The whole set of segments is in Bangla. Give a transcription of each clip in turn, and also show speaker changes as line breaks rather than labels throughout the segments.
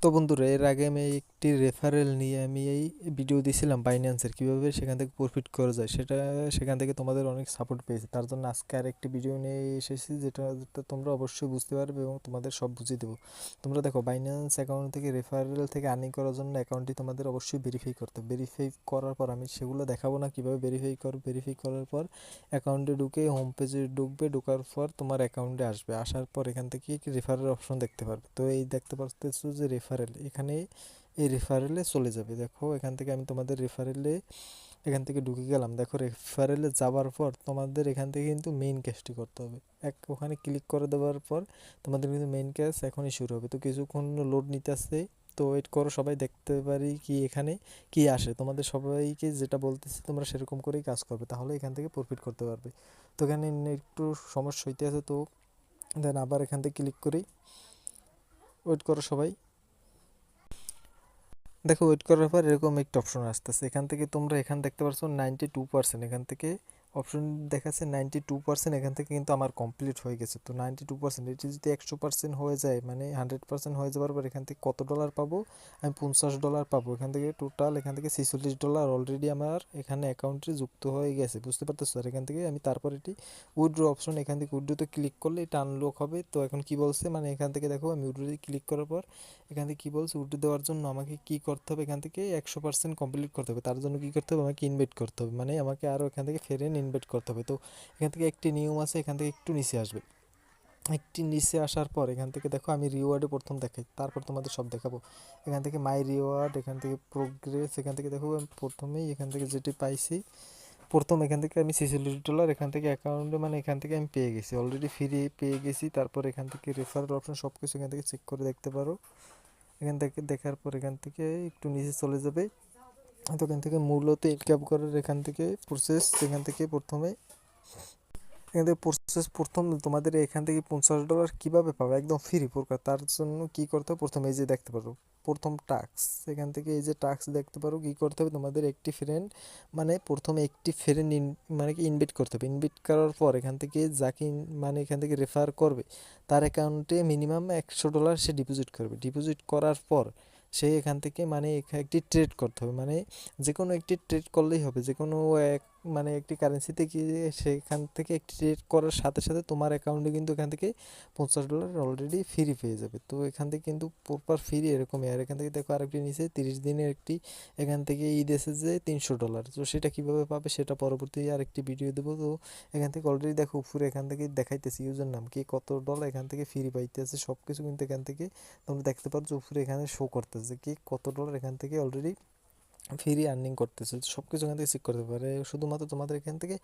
তো বন্ধুরা, এর আগে আমি একটি রেফারেল নিয়ে আমি এই ভিডিও দিয়েছিলাম বাইন্যান্সের কীভাবে সেখান থেকে প্রফিট করা যায়, সেখান থেকে তোমাদের অনেক সাপোর্ট পেয়েছি। তার জন্য আজকে আরেকটি ভিডিও নিয়ে এসেছি, যেটা তোমরা অবশ্যই বুঝতে পারবে এবং তোমাদের সব বুঝিয়ে দেবো। তোমরা দেখো, বাইন্যান্স অ্যাকাউন্ট থেকে রেফারেল থেকে আর্নিং করার জন্য অ্যাকাউন্টটি তোমাদের অবশ্যই ভেরিফাই করতে হবে। ভেরিফাই করার পর আমি সেগুলো দেখাবো না কীভাবে ভেরিফাই করার পর অ্যাকাউন্টে ঢুকে হোম পেজে ঢুকবে, ঢোকার পর তোমার অ্যাকাউন্টে আসবে, আসার পর এখান থেকে রেফারেল অপশন দেখতে পারবে। তো এই দেখতে পাচ্ছো যে রেফারেল, এখানে এই রেফারেলে চলে যাবে। দেখো এখান থেকে আমি তোমাদের রেফারেলে এখান থেকে ঢুকে গেলাম। দেখো রেফারেলে যাওয়ার পর তোমাদের এখান থেকে কিন্তু মেইন ক্যাশটি করতে হবে। ওখানে ক্লিক করে দেওয়ার পর তোমাদের কিন্তু মেইন ক্যাশ এখনই শুরু হবে। তো কিছুক্ষণ লোড নিতে আসছে, তো ওয়েট করো। সবাই দেখতে পারি কি এখানে কি আসে। তোমাদের সবাইকে যেটা বলতেছি তোমরা সেরকম করেই কাজ করবে, তাহলে এখান থেকে প্রফিট করতে পারবে। তো এখানে একটু সমস্যা হইতে আছে, তো দেন আবার এখান থেকে ক্লিক করি। ওয়েট করো সবাই। দেখো, ওয়েট করার পর এরকম একটা অপশন আসতেছে। এখান থেকে তোমরা এখান দেখতে পাচ্ছ 92%, এখান থেকে অপশন দেখাচ্ছে 92%। এখান থেকে কিন্তু আমার কমপ্লিট হয়ে গেছে। তো 92%, এটি যদি 100% হয়ে যায়, মানে 100% হয়ে যাওয়ার পর এখান থেকে কত ডলার পাবো? আমি $50 পাবো। এখান থেকে টোটাল এখান থেকে $46 অলরেডি আমার এখানে অ্যাকাউন্টে যুক্ত হয়ে গেছে, বুঝতে পারতেছো? আর এখান থেকে আমি তারপর এটি উইথড্র অপশন, এখান থেকে উইথড্রোতে ক্লিক করলে এটা আনলক হবে। তো এখন কি বলছে, মানে এখান থেকে দেখো আমি উইথড্রোতে ক্লিক করার পর এখান থেকে কী বলছে, উইথড্র দেওয়ার জন্য আমাকে কী করতে হবে, এখান থেকে 100% কমপ্লিট করতে হবে। তার জন্য কী করতে হবে, আমাকে ইনভাইট করতে হবে, মানে আমাকে আরও এখান থেকে ফ্রেন্ড ইনভাইট করতে হবে। তো এখান থেকে একটি নিয়ম আছে, এখান থেকে একটু নিচে আসবে। একটি নিচে আসার পর এখান থেকে দেখো আমি রিওয়ার্ডে প্রথম দেখাই, তারপর তোমাদের সব দেখাবো। এখান থেকে মাই রিওয়ার্ড, এখান থেকে প্রোগ্রেস, এখান থেকে দেখো আমি প্রথমেই এখান থেকে যেটি পাইছি, প্রথম এখান থেকে আমি $46 এখান থেকে অ্যাকাউন্টে, মানে এখান থেকে আমি পেয়ে গেছি, অলরেডি ফ্রি পেয়ে গেছি। তারপর এখান থেকে রেফারেল অপশন সব কিছু এখান থেকে চেক করে দেখতে পারো। এখান থেকে দেখার পর এখান থেকে একটু নিচে চলে যাবে। তো এখান থেকে মূলত ইনকাম করার এখান থেকে প্রসেস, এখান থেকে প্রথমে এখান থেকে প্রসেস, প্রথম তোমাদের এখান থেকে $50 কীভাবে পাবে, একদম ফ্রি প্রকার। তার জন্য কী করতে হবে, প্রথমে এই যে দেখতে পারো প্রথম টাস্ক, এখান থেকে এই যে টাস্ক দেখতে পারো। কী করতে হবে, তোমাদের একটি ফ্রেন্ড, মানে প্রথমে একটি ফ্রেন্ড মানে কি ইনভাইট করতে হবে। ইনভাইট করার পর এখান থেকে যাকে মানে এখান থেকে রেফার করবে তার অ্যাকাউন্টে মিনিমাম $100 সে ডিপোজিট করবে। ডিপোজিট করার পর সে এখান থেকে মানে একটি ট্রেড করতে হবে, মানে যে কোনো একটি ট্রেড করলেই হবে, যে কোনো এক মানে একটি কারেন্সিতে গিয়ে সেখান থেকে একটি ট্রেড করার সাথে সাথে তোমার অ্যাকাউন্টে কিন্তু এখান থেকে $50 অলরেডি ফ্রি পেয়ে যাবে। তো এখান থেকে কিন্তু প্রপার ফ্রি এরকমই। আর এখান থেকে দেখো আরেকটি নিচে 30 দিনের একটি এখান থেকে ঈদ এসেছে $300। তো সেটা কীভাবে পাবে সেটা পরবর্তী আরেকটি ভিডিও দেবো। তো এখান থেকে অলরেডি দেখো উপরে এখান থেকে দেখাইতেছি ইউজার নাম কি কত ডলার এখান থেকে ফ্রি পাইতেছে, সব কিছু কিন্তু এখান থেকে তোমরা দেখতে পাচ্ছ উপরে এখানে শো করতেছে কি কত ডলার এখান থেকে অলরেডি ফ্রি আর্নিং করতেছে। সব কিছু এখান থেকে চেক করতে পারে। শুধুমাত্র তোমাদের এখান থেকে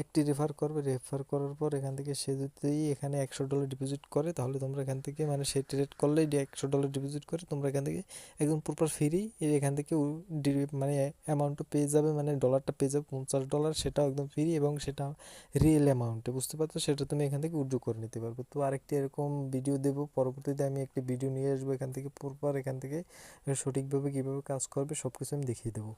একটি রেফার করবে, রেফার করার পর এখান থেকে সে যদি এখানে $100 ডিপোজিট করে, তাহলে তোমরা এখান থেকে মানে সে ট্রেড করলেই $100 ডিপোজিট করে তোমরা এখান থেকে একদম প্রপার ফ্রি এখান থেকে মানে অ্যামাউন্টটা পেয়ে যাবে, মানে ডলারটা পেয়ে যাবে $50। সেটাও একদম ফ্রি এবং সেটা রিয়েল অ্যামাউন্টে, বুঝতে পারছো? সেটা তুমি এখান থেকে উইথড্র করে নিতে পারবে। তো আরেকটি এরকম ভিডিও দেবো পরবর্তীতে, আমি একটি ভিডিও নিয়ে আসবো এখান থেকে প্রপার, এখান থেকে সঠিকভাবে কীভাবে কাজ করবে সব কিছু আমি দেখিয়ে দেবো।